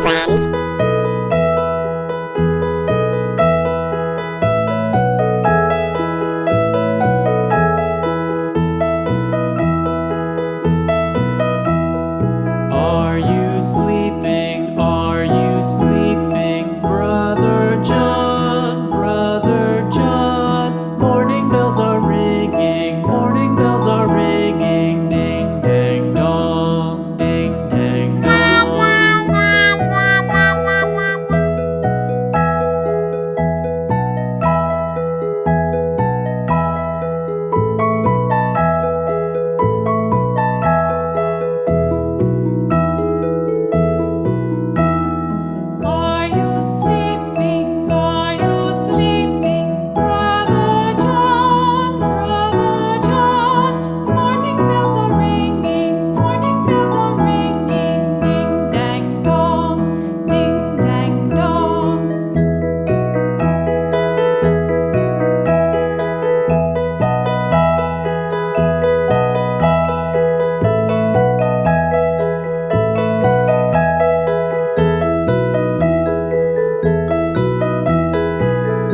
friend. Are you sleeping? Are you sleeping, Brother John? Brother John. Morning bells are ringing. Morning bells are ringing. Ding dang dong. Ding dang dong. Are you sleeping? Are you sleeping, Brother John? Brother John. Morning bells are ringing. Morning bells are ringing. Ding dang dong. Ding dang dong.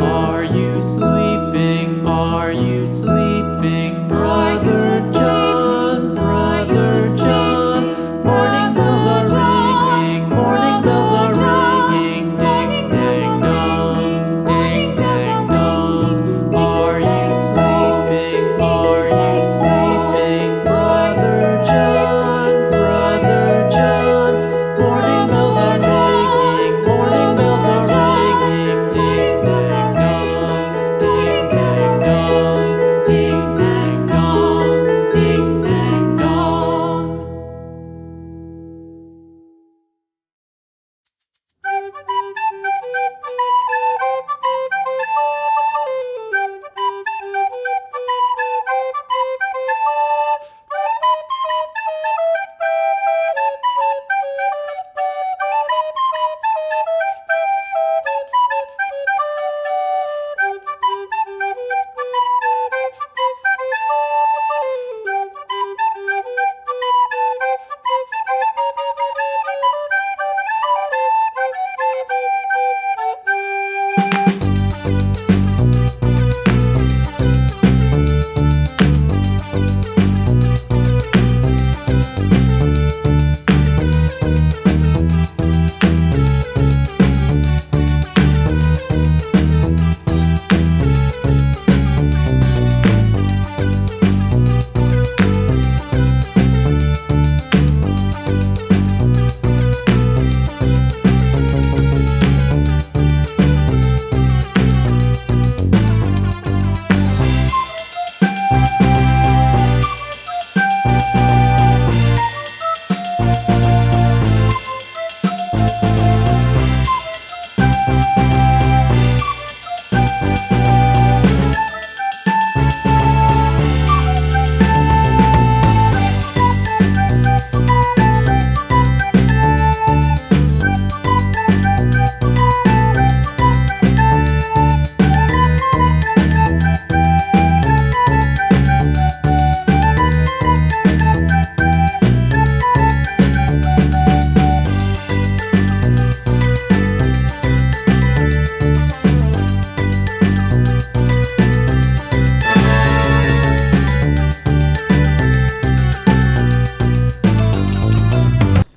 Are you sleeping? Are you sleeping, Brother John? Brother John. Morning bells are ringing. Morning bells are ringing. Ding dang dong. Ding dang dong. Are you sleeping? Are you sleeping, Brother John? Brother John. Morning bells are ringing. Morning bells are ringing. Ding dang dong. Ding dang dong. Ding dang dong. Ding dang dong.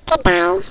Goodbye.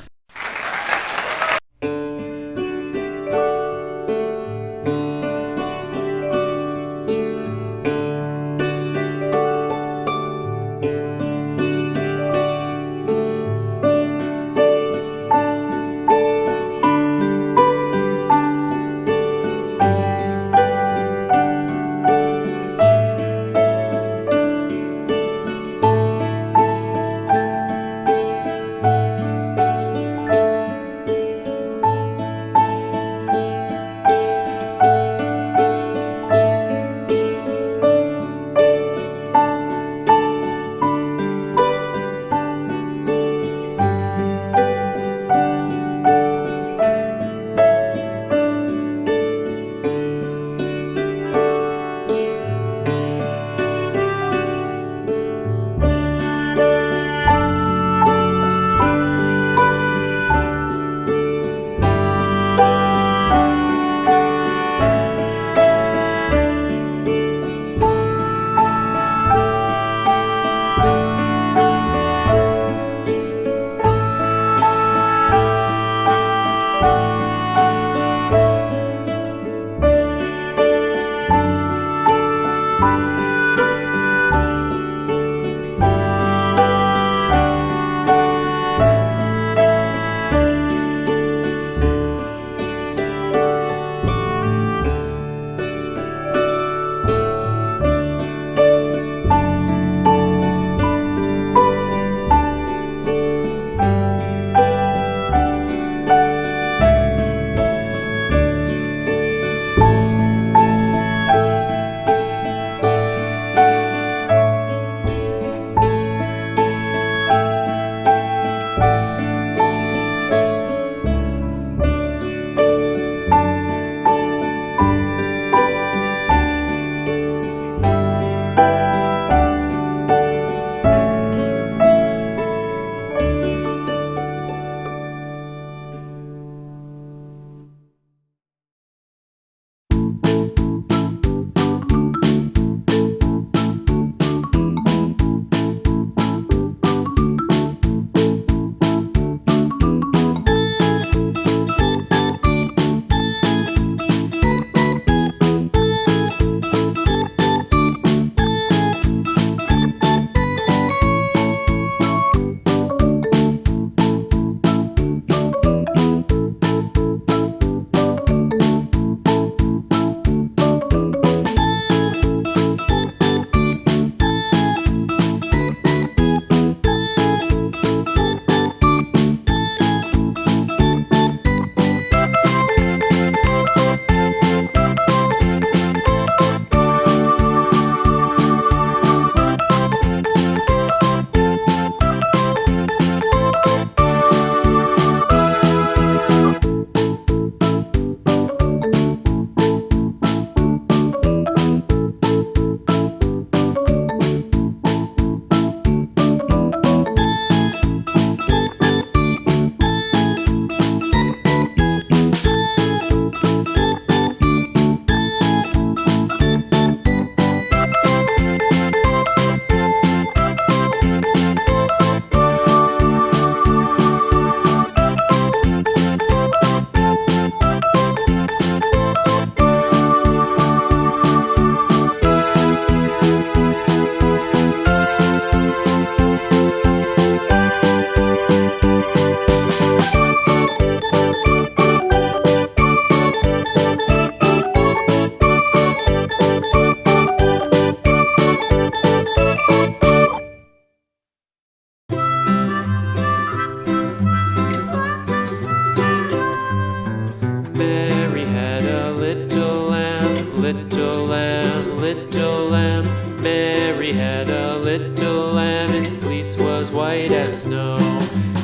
little lamb. Mary had a little lamb, its fleece was white as snow.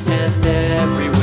And everywhere